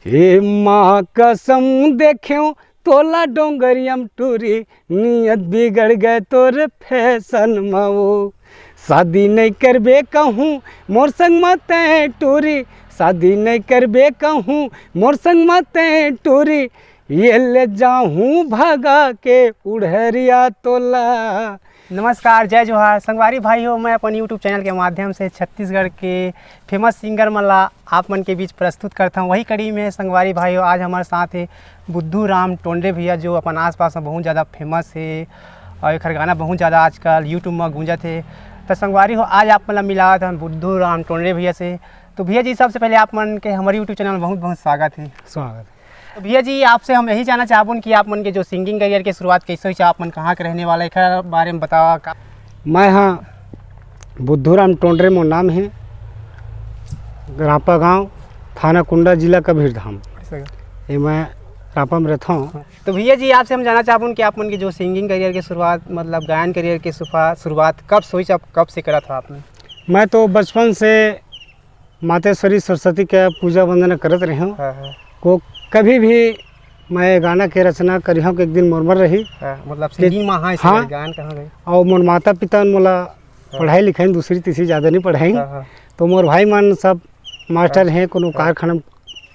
हे माँ कसम देख्यो तोला डोंगरियम टूरी, नियत बिगड़ गए तोर फैशन मऊ। शादी नहीं करबे कहूँ मोर संग मत टूरी, शादी नहीं करबे कहूँ मोर संग मत टूरी, ये ले जाऊँ भगा के उड़हरिया तोला। नमस्कार, जय जोहार संगवारी भाई हो। मैं अपन यूट्यूब चैनल के माध्यम से छत्तीसगढ़ के फेमस सिंगर मला आप मन के बीच प्रस्तुत करता हूँ। वही कड़ी में संगवारी भाई हो, आज हमारे साथ है बुद्धू राम टोंडे भैया, जो अपन आसपास में बहुत ज़्यादा फेमस है और एक गाना बहुत ज़्यादा आजकल यूट्यूब में गूंजत है। तो संगवारी हो, आज आप मतलब मिला था बुद्धू राम टोंडे भैया से। तो भैया जी, सबसे पहले आप मन के हमारे यूट्यूब चैनल में बहुत बहुत स्वागत है। स्वागत। तो भैया जी, आपसे हम यही जानना चाहूँ कि आप मन के जो सिंगिंग करियर की शुरुआत कैसे हुई, आप मन कहाँ के रहने वाला है, बारे में बतावा का। मैं हाँ बुद्धू राम टोंडे मोर नाम है, रापा गांव, थाना कुंडा, जिला कबीरधाम। ये मैं रापा में रहता हूँ। तो भैया जी, आपसे हम जानना चाहूँ कि आप मन की जो सिंगिंग करियर की शुरुआत, मतलब गायन करियर की शुरुआत कब से हुई, कब से करा था आपने? मैं तो बचपन से मातेश्वरी सरस्वती के पूजा वंदना करत रही हूँ। को कभी भी मैं गाना के रचना करी हूँ कि एक दिन मोर रही। मतलब सिंगिंग में हाँ, हाँ, गायन कहाँ गए? और मोर माता पिता मोला पढ़ाई लिखाई दूसरी तीसरी ज़्यादा नहीं पढ़ाई। तो मोर भाई मन सब मास्टर हैं, कोनो कारखाना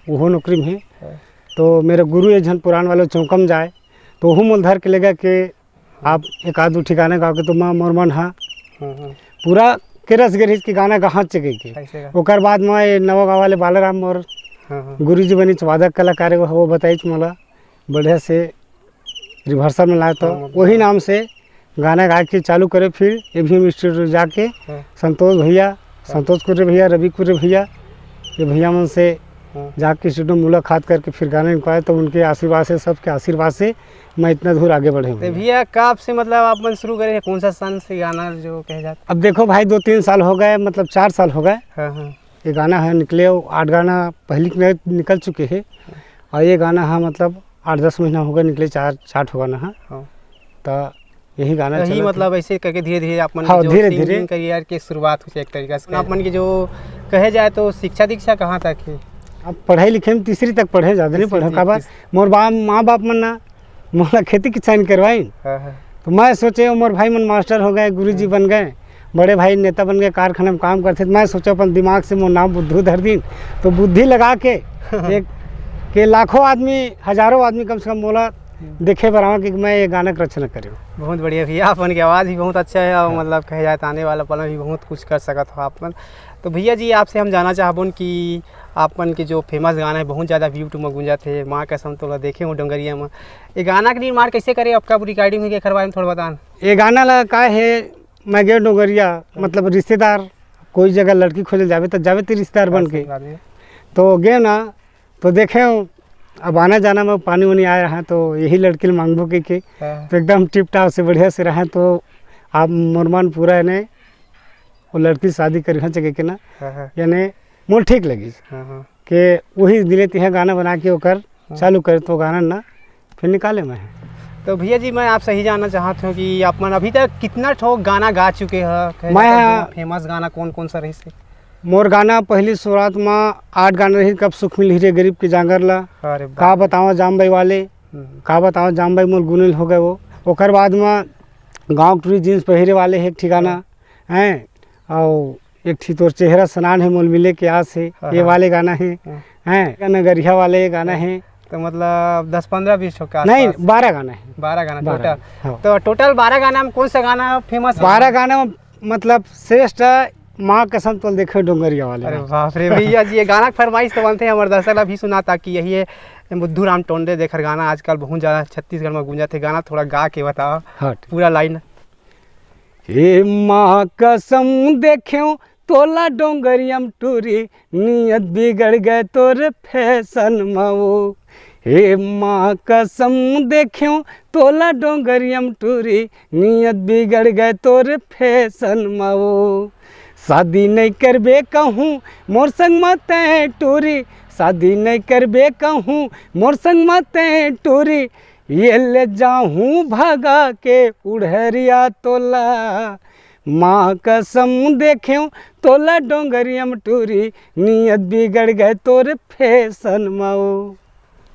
वो नौकरी में है। तो मेरे गुरु एक जन पुरान वाले चौकम जाए, तो वो मोल धर के लेगा कि आप एक आध ठिकाने गा के, तो मैं मोर मन हाँ पूरा के रस गिरीश के गाना कहाँ चके के। ओकर बाद मैं नवा गाँव वाले बालाराम और गुरु जी बनी वादक कलाकार वो बताई मोला बढ़िया से रिहर्सल में लाए। तो वही नाम से गाना गा के चालू करे। फिर एवीएम स्टूडियो जाके संतोष भैया, संतोष कुर्रे भैया, रवि कुर्रे भैया, ये भैया मन से जाके स्टूडियो मुलाकात करके फिर गाने निकाले। तो उनके आशीर्वाद से, सबके आशीर्वाद से मैं इतना दूर आगे बढ़े हूँ। भैया कब से मतलब आप मन शुरू करे, कौन सा सन से गाना जो कहे जाता? अब देखो भाई, 2-3 साल हो गए, मतलब 4 साल हो गए। ये गाना है निकले 8 गाना पहले निकल चुके हैं, और ये गाना है मतलब 8-10 महीना हो गए निकले, 4 गाना है। तो यही गाना यही मतलब ऐसे करके धीरे धीरे आप मन हाँ, जो धीरे सिंगिंग करियर की शुरुआत हुई एक तरीका से। आप मन की जो कहे जाए तो शिक्षा दीक्षा कहाँ तक है? अब पढ़ाई लिखे में तीसरी तक पढ़े, ज़्यादा नहीं पढ़े। का बात मोर माँ बाप मन ना मोला खेती किसानी करवाई। तो मैं सोचे मोर भाई मन मास्टर हो गए, गुरुजी बन गए, बड़े भाई नेता बन गए, कारखाने में काम करते। तो मैं सोचा अपन दिमाग से मोर नाम बुद्धू धर दिन, तो बुद्धि लगा के एक के लाखों आदमी, हज़ारों आदमी कम से कम मोला देखे बराबर कि मैं ये गाना की रचना करूँ। बहुत बढ़िया भैया, अपन की आवाज़ भी बहुत अच्छा है और मतलब कहे जाए तो आने वाला पल में भी बहुत कुछ कर सकत हो आप मन। तो भैया जी, आपसे हम जानना चाहबन कि आपन के जो फेमस गाना है बहुत ज़्यादा यूट्यूब में गूंजा थे, माँ कसम तो देखे हूँ डोंगरिया में, ये गाना के निर्माण कैसे करे, आपका रिकॉर्डिंग हुई के बारे में थोड़ा बताना। ये गाना लगा का है, मैं गए डोंगरिया, मतलब रिश्तेदार कोई जगह लड़की खोजे जावे तो रिश्तेदार बन के तो गए ना, तो देखे अब आना जाना में पानी वानी आ रहा है, तो यही लड़की मांगबो के तो एकदम टिप टाप से बढ़िया से रहा। तो आप मोरमान पूरा यानी वो लड़की शादी करी है जगह के ना, यानी मोल ठीक लगी कि वही दिले तिहा गाना बना के ओकर चालू करे, तो गाना ना फिर निकाले मैं। तो भैया जी, मैं आपसे ही जानना चाहता हूँ कि आप मन अभी तक कितना ठोक गाना गा चुके हैं? मैं फेमस गाना कौन कौन सा रही से? मोर गाना पहली शुरुआत में 8 गाना रही, कब सुख मिल रे गरीब के जांगर ला, का बताओ जामबाई वाले, का बताओ जामबाई मोर गुनिल हो गए वो। ओकर बाद में गाँव टूरी जीन्स पहरे वाले है एक ठिकाना हैं, और एक ठी तोर चेहरा सनान है मोल मिले के आस है, ये वाले गाना है हैं, नगरिया वाले गाना है। तो मतलब 10-15-20 का नहीं, 12 गाना है। 12 गाना टोटल। तो टोटल 12 गाना में कौन सा गाना फेमस? 12 गाना में मतलब श्रेष्ठ माँ कसम तो देखे डोंगरिया वाले। अरे बाप रे भैया जी, ये गाना फरमाइश तो बनते हैं, हमारे दर्शक भी सुना था कि यही है बुद्धू राम टोंडे देकर गाना आजकल बहुत ज़्यादा छत्तीसगढ़ में गूंजा थे। गाना थोड़ा गा के बताओ पूरा लाइन। हे माँ कसम देख्यो तोला डोंगरियम टूरी, नियत बिगड़ गए तोर फैशन मऊ। हे माँ कसम देख्यो तोला डोंगरियम टूरी, नियत बिगड़ गए तोर फैशन मऊ। शादी नहीं करबे कहूँ मोर संग मत टूरी, शादी नहीं करबे कहूँ मोर संग मत टूरी, ये ले जाऊँ भगा के उड़हरिया तोला। माँ कसम देख्यो तोला डोंगरियम टूरी नियत बिगड़ गए तोरे फैशन माओ।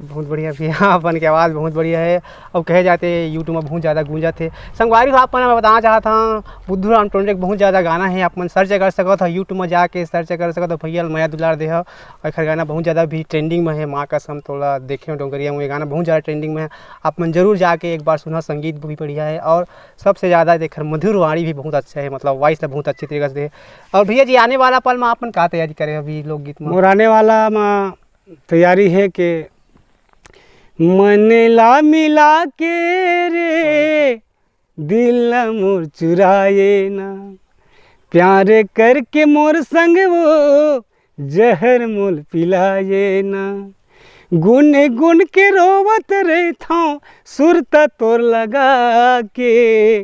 बहुत बढ़िया भैया, अपन की आवाज़ बहुत बढ़िया है और कहे जाते यूट्यूब में बहुत ज़्यादा गूंजा थे। संगवारी हो अपन मैं बताना चाहता हूँ बुद्धू राम टोंडे बहुत ज़्यादा गाना है, अपन सर्च कर सको तो यूट्यूब में जाके सर्च कर सको तो भैया माया दुलार दे और खैर गाना बहुत ज़्यादा भी ट्रेंडिंग में है। माँ कसम तोला देखे डोंगरिया में ये गाना बहुत ज़्यादा ट्रेंडिंग में है, अपन जरूर जाके एक बार सुना। संगीत भी बढ़िया है और सबसे ज़्यादा देखकर मधुर वाणी भी बहुत अच्छा है, मतलब वॉइस बहुत अच्छी तरीके से। और भैया जी आने वाला पल में अपन क्या तैयारी करें अभी लोकगीत में? मोर आने वाला में तैयारी है कि मन ला मिला के रे दिल मोर चुराए ना, प्यार करके मोर संग वो जहर मोल पिलाए ना, गुन गुन के रोवत रही था सुरता तोर लगा के,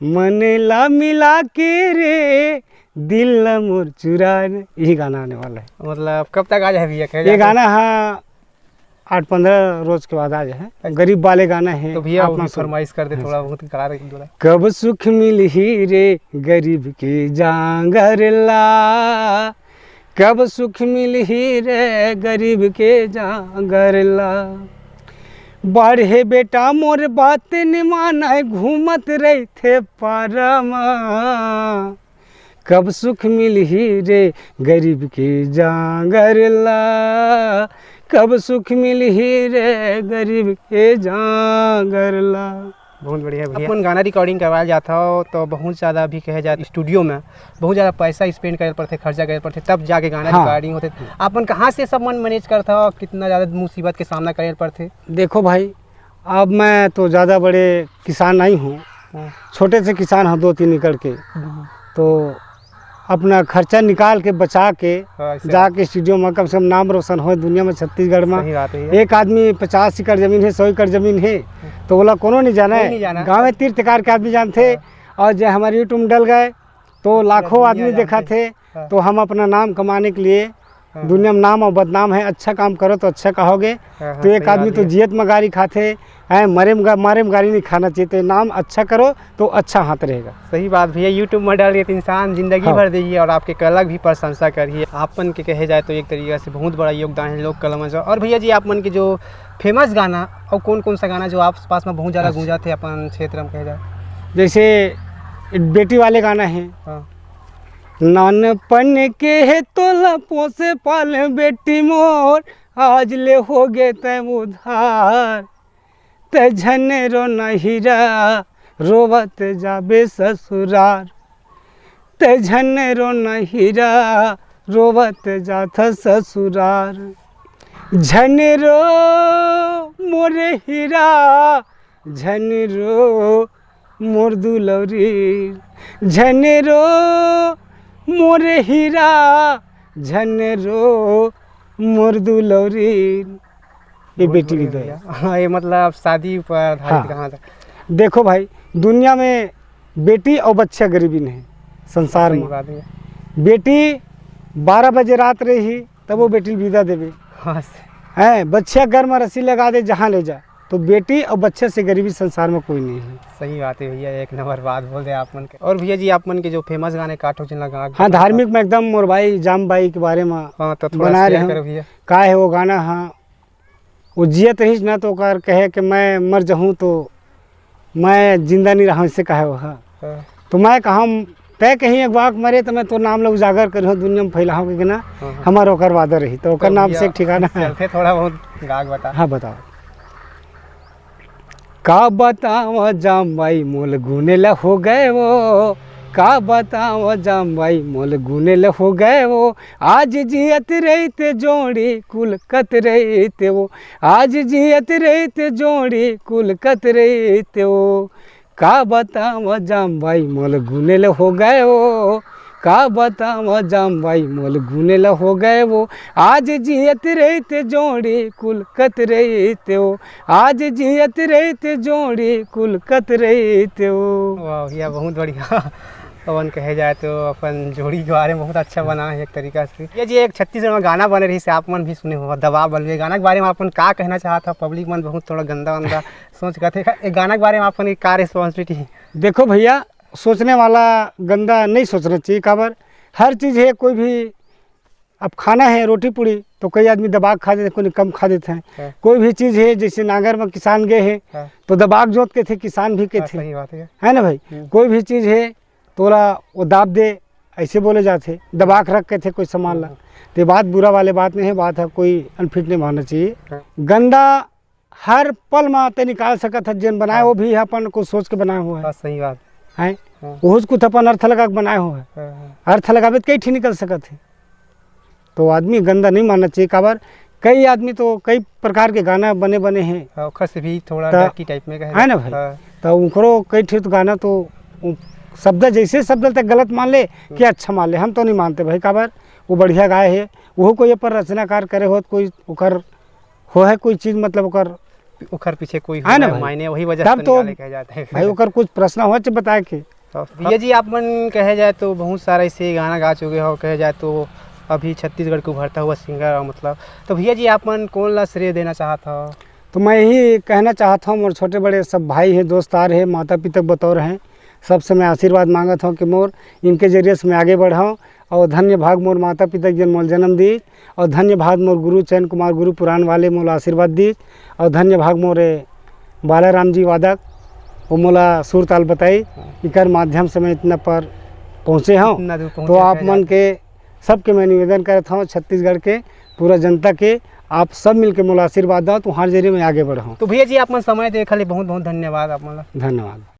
मन ला मिला के रे दिल मोर चुराए। यही गाना आने वाला है। मतलब कब तक आ जाए भैया? ये गाना हाँ 8-15 रोज के बाद आ जाए, गरीब वाले गाना है। तो भैया अपना फरमाइश कर दे थोड़ा बहुत करा रहे। कब सुख मिली रे गरीब के जांगर ला, कब सुख मिली रे गरीब के जांगर ला, बढ़े बेटा मोर बात न माना घूमत रहे थे पारमा, कब सुख मिली रे गरीब के जांगर ला, कब सुख मिली रे गरीब के जांगर ला। बहुत बढ़िया भैया। अपन गाना रिकॉर्डिंग करवाया जाता हो तो बहुत ज़्यादा भी कहे जाते स्टूडियो में बहुत ज़्यादा पैसा स्पेंड करे पड़ते, खर्चा करे पड़ते, तब जाके गाना रिकॉर्डिंग होते। अपन कहाँ से सब मन मैनेज करता हो, कितना ज़्यादा मुसीबत के सामना करे पड़ते? देखो भाई अब मैं तो ज़्यादा बड़े किसान नहीं हूँ, छोटे से किसान हूँ 2-3 एकड़ के, तो अपना खर्चा निकाल के बचा के जाके स्टूडियो में कम से कम नाम रोशन हो दुनिया में। छत्तीसगढ़ में एक आदमी 50 एकड़ जमीन है, 100 एकड़ जमीन है तो बोला कोनो नहीं जाना है, गाँव में तीर्थकार के आदमी जानते। और जब हमारे यूट्यूब में डल गए तो लाखों आदमी देखा थे, तो हम अपना नाम कमाने के लिए दुनिया में नाम और बदनाम है, अच्छा काम करो तो अच्छा कहोगे। तो एक आदमी तो जियत में गाड़ी खाते हैं, मारे में गाड़ी नहीं खाना चाहिए, तो नाम अच्छा करो तो अच्छा हाथ रहेगा। सही बात भैया, यूट्यूब में डालिए तो इंसान जिंदगी भर देगी और आपके कला की प्रशंसा करिए। आपन के कहे जाए तो एक तरीके से बहुत बड़ा योगदान है लोक कला में। और भैया जी आप मन के जो फेमस गाना और कौन कौन सा गाना जो आप पास में बहुत ज़्यादा गूंजा थे अपन क्षेत्र में कहे जाए? जैसे बेटी वाले गाना है, नानपन के है तोला पोसे पाल बेटी मोर, आज ले हो गए तय उधार, ते झने रो नहीरा रोवत जाबे ससुरार, ते झने रो नहीरा रोवत जाथ ससुरार, झने रो मोरे हीरा झने रो मोर दुलौरी, झने रो मोरे हीरा झने रो मोर दुलौरी। ये बेटी की दया। हाँ, ये मतलब शादी पर आधारित कहाँ था? देखो भाई दुनिया में बेटी और बच्चा गरीबी नहीं संसार में। बेटी 12 बजे रात रही तब वो बेटी विदा देवे है, बच्चा घर में रस्सी लगा दे जहाँ ले जा, तो बेटी और बच्चे से गरीबी संसार में कोई नहीं है। सही बात है भैया, एक नंबर बात बोल रहे आप मन के। और भैया जी आप मन के जो फेमस गाने काटो चला गा? हाँ धार्मिक में एकदम मोर भाई जाम बाई के बारे में तो बना रहे हैं। का है वो गाना? हाँ वो जियत रही ना तो कर कहे कि मैं मर जाऊँ तो मैं जिंदा नहीं रहा, इससे कहे वो। हाँ तो मैं कहा तय कहीं एक बार मरे तो मैं तो नाम लोग उजागर कर दुनिया में फैलाऊँ कि ना हमार ओकर वादा रही, तो ओकर नाम से एक ठिकाना है। थोड़ा बहुत गाग बता। हाँ बताओ। का बताओ जाम भाई मोल गुने ल हो गए वो, का बताओ जाम भाई मोल गुने ल हो गए वो, आज जियत रहते जोड़ी कुल कत रहते वो, आज जियत रहते जोड़ी कुल कत रहते वो, का बताओ जाम भाई मोल गुने ल हो गए वो, का बताओ जाम भाई मोल गुने ल हो गए वो, आज जियत रहते जोड़ी कुल कत रहते हो, आज जियत रहते जोड़ी कुल कत रहते हो। वाह भैया बहुत बढ़िया। अपन कहे जाए तो अपन जोड़ी के बारे में बहुत अच्छा बना है एक तरीका से। ये जी एक छत्तीसगढ़ में गाना बने रही से आप मन भी सुने हो दबाव बन गए, गाना के बारे में अपन का कहना चाहता? पब्लिक मन बहुत थोड़ा गंदा वंदा सोच करते, गाना के बारे में अपन का रिस्पॉन्सिबिलिटी? देखो भैया सोचने वाला गंदा नहीं सोचना चाहिए। काबर हर चीज़ है, कोई भी अब खाना है रोटी पूड़ी तो कई आदमी दबाग खा देते, कोई कम खा देते हैं। हाँ। कोई भी चीज़ है, जैसे नांगर में किसान गए हैं हाँ। तो दबाग जोत के थे, किसान भी के हाँ, थे, सही बात है ना भाई। कोई भी चीज़ है तोला वो दाब दे, ऐसे बोले जाते, दबाग रख के थे कोई सामान ला। तो ये बात बुरा वाले बात नहीं है, बात है कोई अनफिट नहीं मानना चाहिए। हाँ। गंदा हर पल में आते निकाल सकत है, जिन बनाए वो भी है अपन को सोच के बनाए हुआ है। हाँ, सही बात है हाँ। उस कुछ अपन अर्थ लगा के बनाए हुआ है। हाँ, अर्थ लगावे तो कई ठीक निकल सकत है। तो आदमी गंदा नहीं मानना चाहिए। काबर कई आदमी तो कई प्रकार के गाना बने हैं, हाँ, ओखर से भी थोड़ा तो- डर्टी टाइप में कहे है ना भाई। हाँ, तो उनको कई ठीक गाना तो शब्द जैसे शब्द तक गलत मान ले कि अच्छा मान ले, हम तो नहीं मानते भाई। काबर वो बढ़िया गाय है, वो कोई पर रचनाकार करे हो, कोई ओकर हो है कोई चीज़, मतलब ओकर ओखर पीछे कोई है ना है भाई। मायने, वही वजह तब से तो निकाले कहे जाते हैं। भाई ओकर कुछ प्रश्न हो तो बताए के। तो भैया जी आप मन कहे जाए तो बहुत सारा ऐसे गाना गा चुके हो, कहे जाए तो अभी छत्तीसगढ़ को उभरता हुआ सिंगर हो मतलब। तो भैया जी आप मन कौन ला श्रेय देना चाहता हो? तो मैं यही कहना चाहता हूँ, मोर छोटे बड़े सब भाई हैं, दोस्तार हैं, माता पिता बतौर हैं, सबसे मैं आशीर्वाद मांगता हूँ कि मोर इनके जरिए से मैं आगे बढ़ाऊँ। और धन्य भाग मोर माता पिता जिन मोल जन्म दी, और धन्य भाग मोर गुरु चैन कुमार गुरु पुराण वाले मोल आशीर्वाद दी, और धन्य भाग मोरे बालाराम जी वादक वो मोला सुर ताल बताई, इकर माध्यम से मैं इतना पर पहुँचे हूँ। इतना दूर तो पहुंचे आप कहे मन के सबके मैं निवेदन करता हूँ, छत्तीसगढ़ के पूरा जनता के आप सब मिलके मोला आशीर्वाद दो, तो हर जरिए मैं आगे बढ़ाऊँ। तो भैया जी आप मन समय देखे बहुत बहुत धन्यवाद आप मन ला। धन्यवाद।